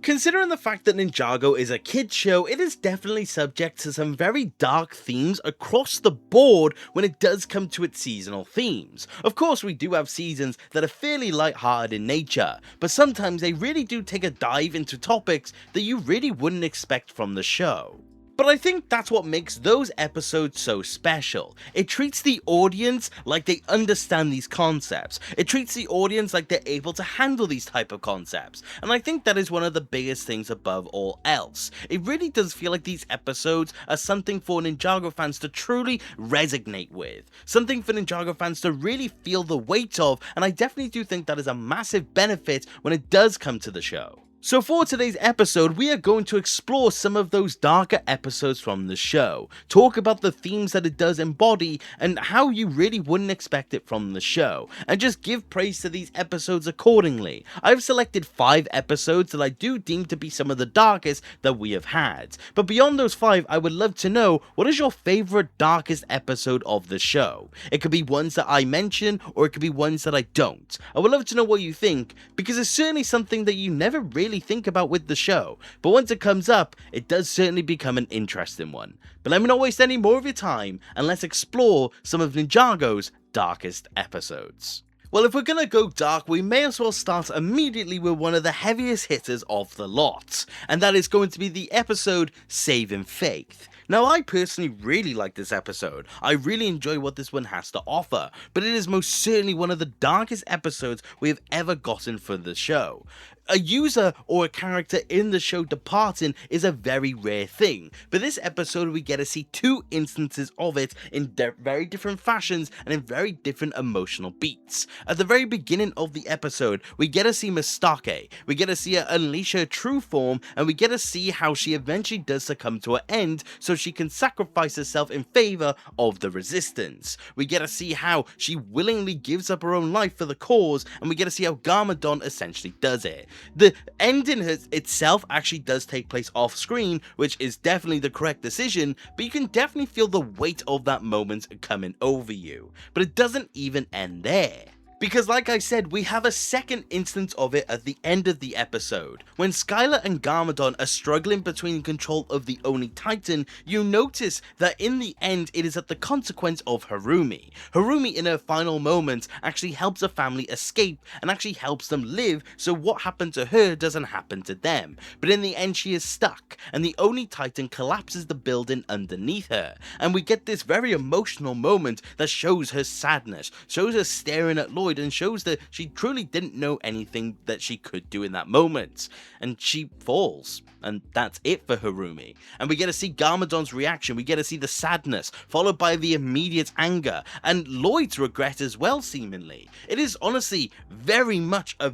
considering the fact that Ninjago is a kids show, it is definitely subject to some very dark themes across the board when it does come to its seasonal themes. Of course, we do have seasons that are fairly light-hearted in nature, but sometimes they really do take a dive into topics that you really wouldn't expect from the show. But I think that's what makes those episodes so special. It treats the audience like they understand these concepts. It treats the audience like they're able to handle these type of concepts. And I think that is one of the biggest things above all else. It really does feel like these episodes are something for Ninjago fans to truly resonate with. Something for Ninjago fans to really feel the weight of, and I definitely do think that is a massive benefit when it does come to the show. So for today's episode, we are going to explore some of those darker episodes from the show, talk about the themes that it does embody and how you really wouldn't expect it from the show, and just give praise to these episodes accordingly. I've selected 5 episodes that I do deem to be some of the darkest that we have had, but beyond those 5, I would love to know, what is your favorite darkest episode of the show? It could be ones that I mention, or it could be ones that I don't. I would love to know what you think, because it's certainly something that you never really think about with the show, but once it comes up, it does certainly become an interesting one. But let me not waste any more of your time, and let's explore some of Ninjago's darkest episodes. Well, if we're gonna go dark, we may as well start immediately with one of the heaviest hitters of the lot, and that is going to be the episode Saving Faith. Now, I personally really like this episode. I really enjoy what this one has to offer, but it is most certainly one of the darkest episodes we have ever gotten for the show. A user or a character in the show departing is a very rare thing, but this episode we get to see 2 instances of it in very different fashions and in very different emotional beats. At the very beginning of the episode, we get to see Mistake, we get to see her unleash her true form, and we get to see how she eventually does succumb to her end so she can sacrifice herself in favor of the resistance. We get to see how she willingly gives up her own life for the cause, and we get to see how Garmadon essentially does it. The ending itself actually does take place off screen, which is definitely the correct decision, but you can definitely feel the weight of that moment coming over you. But it doesn't even end there. Because like I said, we have a second instance of it at the end of the episode. When Skylar and Garmadon are struggling between control of the Oni Titan, you notice that in the end it is at the consequence of Harumi. Harumi in her final moments actually helps a family escape and actually helps them live, so what happened to her doesn't happen to them. But in the end she is stuck, and the Oni Titan collapses the building underneath her, and we get this very emotional moment that shows her sadness, shows her staring at Lloyd, and shows that she truly didn't know anything that she could do in that moment, and she falls, and that's it for Harumi. And we get to see Garmadon's reaction, we get to see the sadness, followed by the immediate anger, and Lloyd's regret as well, seemingly. It is honestly very much a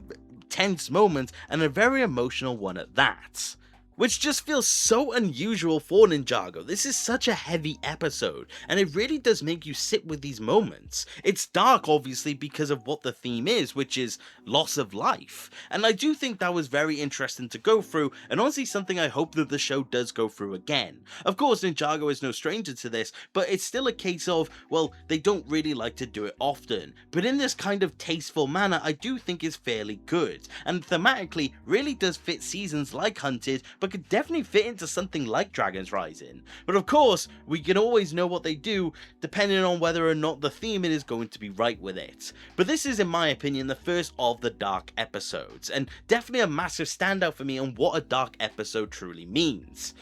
tense moment, and a very emotional one at that. Which just feels so unusual for Ninjago. This is such a heavy episode, and it really does make you sit with these moments. It's dark, obviously, because of what the theme is, which is loss of life. And I do think that was very interesting to go through, and honestly something I hope that the show does go through again. Of course, Ninjago is no stranger to this, but it's still a case of, well, they don't really like to do it often. But in this kind of tasteful manner, I do think is fairly good, and thematically really does fit seasons like Hunted, but could definitely fit into something like Dragon's Rising. But of course, we can always know what they do depending on whether or not the theme it is going to be right with it. But this is, in my opinion, the first of the dark episodes, and definitely a massive standout for me on what a dark episode truly means.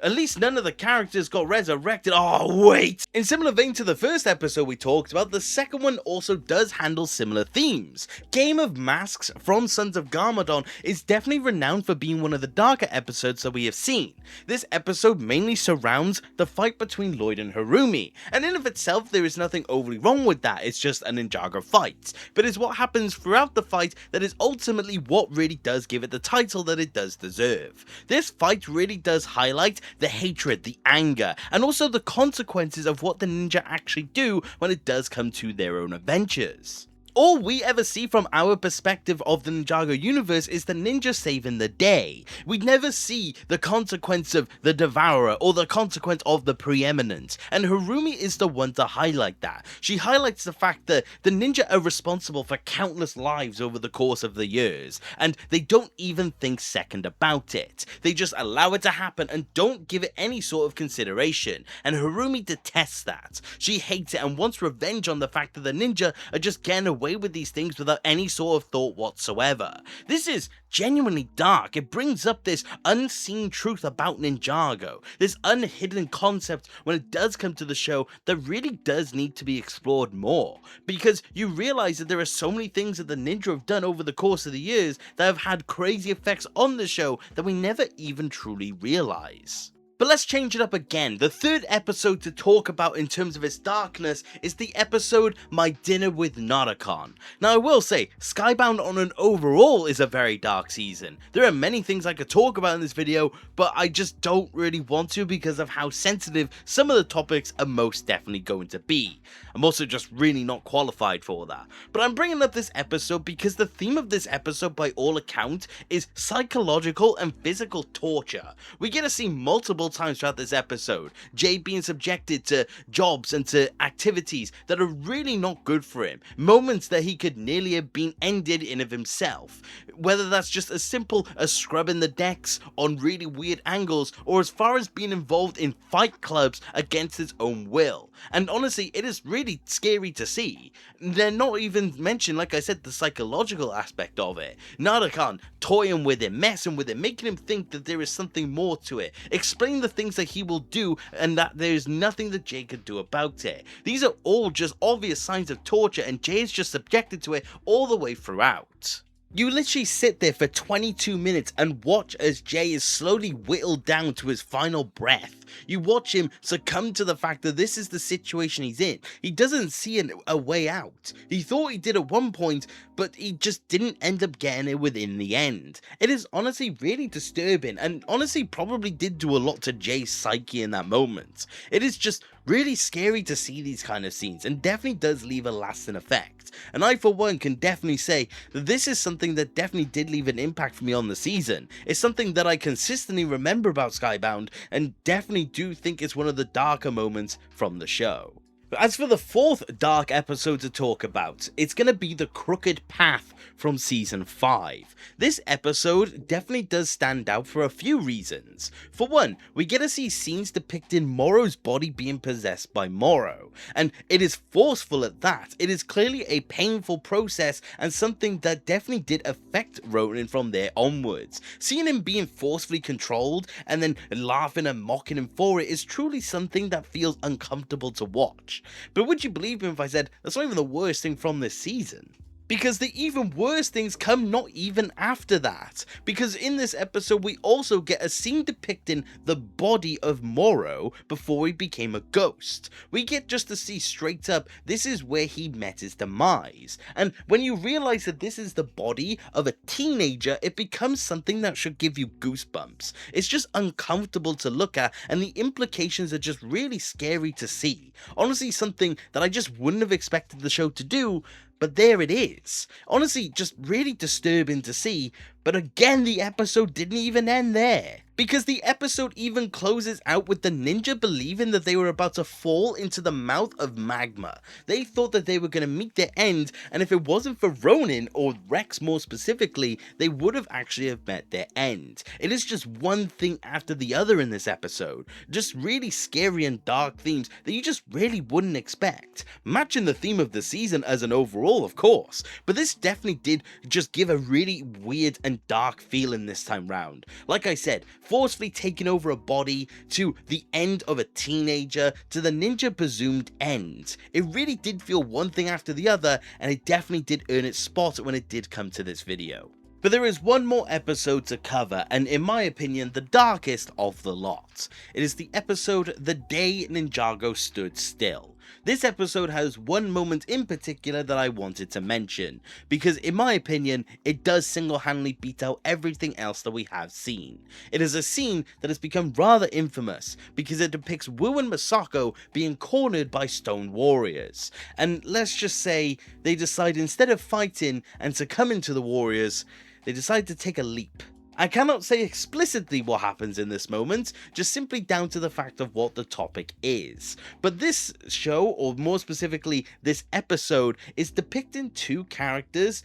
At least none of the characters got resurrected. Oh, wait! In similar vein to the first episode we talked about, the second one also does handle similar themes. Game of Masks from Sons of Garmadon is definitely renowned for being one of the darker episodes that we have seen. This episode mainly surrounds the fight between Lloyd and Harumi, and in of itself there is nothing overly wrong with that, it's just a Ninjago fight. But it's what happens throughout the fight that is ultimately what really does give it the title that it does deserve. This fight really does highlight the hatred, the anger, and also the consequences of what the ninja actually do when it does come to their own adventures. All we ever see from our perspective of the Ninjago universe is the ninja saving the day. We never see the consequence of the Devourer or the consequence of the Preeminent, and Harumi is the one to highlight that. She highlights the fact that the ninja are responsible for countless lives over the course of the years, and they don't even think second about it. They just allow it to happen and don't give it any sort of consideration, and Harumi detests that. She hates it and wants revenge on the fact that the ninja are just getting away with these things without any sort of thought whatsoever. This is genuinely dark. It brings up this unseen truth about Ninjago, this unhidden concept when it does come to the show that really does need to be explored more, because you realize that there are so many things that the ninja have done over the course of the years that have had crazy effects on the show that we never even truly realize. But let's change it up again. The third episode to talk about in terms of its darkness is the episode My Dinner with Narukon. Now I will say, Skybound on an overall is a very dark season. There are many things I could talk about in this video, but I just don't really want to because of how sensitive some of the topics are most definitely going to be. I'm also just really not qualified for that. But I'm bringing up this episode because the theme of this episode by all accounts is psychological and physical torture. We get to see multiple times throughout this episode Jay being subjected to jobs and to activities that are really not good for him, moments that he could nearly have been ended in of himself, whether that's just as simple as scrubbing the decks on really weird angles or as far as being involved in fight clubs against his own will. And honestly, it is really scary to see. They're not even mentioned, like I said, the psychological aspect of it. Narukon toying with him, messing with him, making him think that there is something more to it, explaining the things that he will do and that there is nothing that Jay can do about it. These are all just obvious signs of torture, and Jay is just subjected to it all the way throughout. You literally sit there for 22 minutes and watch as Jay is slowly whittled down to his final breath. You watch him succumb to the fact that this is the situation he's in. He doesn't see a way out. He thought he did at one point, but he just didn't end up getting it within the end. It is honestly really disturbing, and honestly probably did do a lot to Jay's psyche in that moment. It is just really scary to see these kind of scenes, and definitely does leave a lasting effect. And I for one can definitely say that this is something that definitely did leave an impact for me on the season. It's something that I consistently remember about Skybound, and definitely do think it's one of the darker moments from the show. As for the fourth dark episode to talk about, it's going to be The Crooked Path from Season 5. This episode definitely does stand out for a few reasons. For one, we get to see scenes depicting Moro's body being possessed by Moro, and it is forceful at that. It is clearly a painful process and something that definitely did affect Ronin from there onwards. Seeing him being forcefully controlled and then laughing and mocking him for it is truly something that feels uncomfortable to watch. But would you believe me if I said that's not even the worst thing from this season? Because the even worse things come not even after that. Because in this episode we also get a scene depicting the body of Moro before he became a ghost. We get just to see straight up this is where he met his demise. And when you realize that this is the body of a teenager, it becomes something that should give you goosebumps. It's just uncomfortable to look at, and the implications are just really scary to see. Honestly, something that I just wouldn't have expected the show to do, but there it is. Honestly, just really disturbing to see, but again, the episode didn't even end there. Because the episode even closes out with the ninja believing that they were about to fall into the mouth of magma. They thought that they were going to meet their end, and if it wasn't for Ronin, or Rex more specifically, they would have actually have met their end. It is just one thing after the other in this episode. Just really scary and dark themes that you just really wouldn't expect. Matching the theme of the season as an overall, of course, but this definitely did just give a really weird and dark feeling this time round. Like I said, forcefully taking over a body, to the end of a teenager, to the ninja presumed end. It really did feel one thing after the other, and it definitely did earn its spot when it did come to this video. But there is one more episode to cover, and in my opinion, the darkest of the lot. It is the episode The Day Ninjago Stood Still. This episode has one moment in particular that I wanted to mention, because in my opinion, it does single-handedly beat out everything else that we have seen. It is a scene that has become rather infamous, because it depicts Wu and Masako being cornered by stone warriors, and let's just say they decide instead of fighting and succumbing to the warriors, they decide to take a leap. I cannot say explicitly what happens in this moment, just simply down to the fact of what the topic is. But this show, or more specifically this episode, is depicting two characters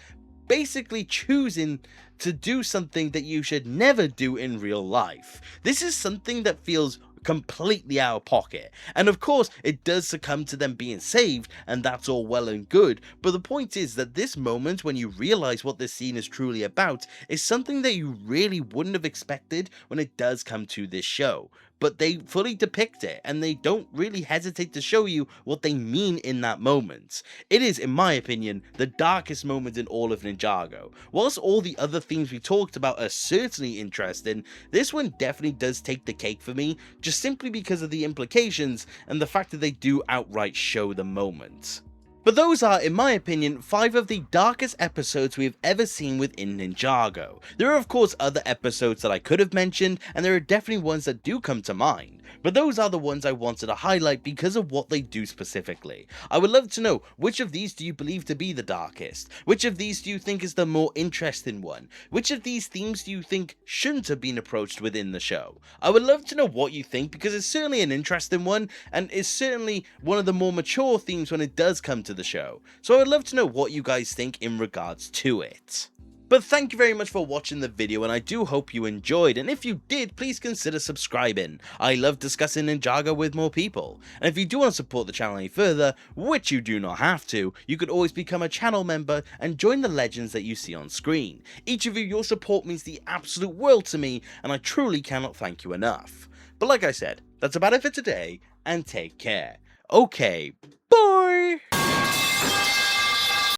basically choosing to do something that you should never do in real life. This is something that feels completely out of pocket, and of course it does succumb to them being saved, and that's all well and good, but the point is that this moment when you realize what this scene is truly about is something that you really wouldn't have expected when it does come to this show. But they fully depict it, and they don't really hesitate to show you what they mean in that moment. It is, in my opinion, the darkest moment in all of Ninjago. Whilst all the other themes we talked about are certainly interesting, this one definitely does take the cake for me, just simply because of the implications and the fact that they do outright show the moment. But those are, in my opinion, 5 of the darkest episodes we have ever seen within Ninjago. There are of course other episodes that I could have mentioned, and there are definitely ones that do come to mind, but those are the ones I wanted to highlight because of what they do specifically. I would love to know, which of these do you believe to be the darkest? Which of these do you think is the more interesting one? Which of these themes do you think shouldn't have been approached within the show? I would love to know what you think, because it's certainly an interesting one, and it's certainly one of the more mature themes when it does come to the show, so I would love to know what you guys think in regards to it. But thank you very much for watching the video, and I do hope you enjoyed, and if you did, please consider subscribing. I love discussing Ninjago with more people, and if you do want to support the channel any further, which you do not have to, you could always become a channel member and join the legends that you see on screen. Each of you, your support means the absolute world to me, and I truly cannot thank you enough. But like I said, that's about it for today, and take care. Okay, bye!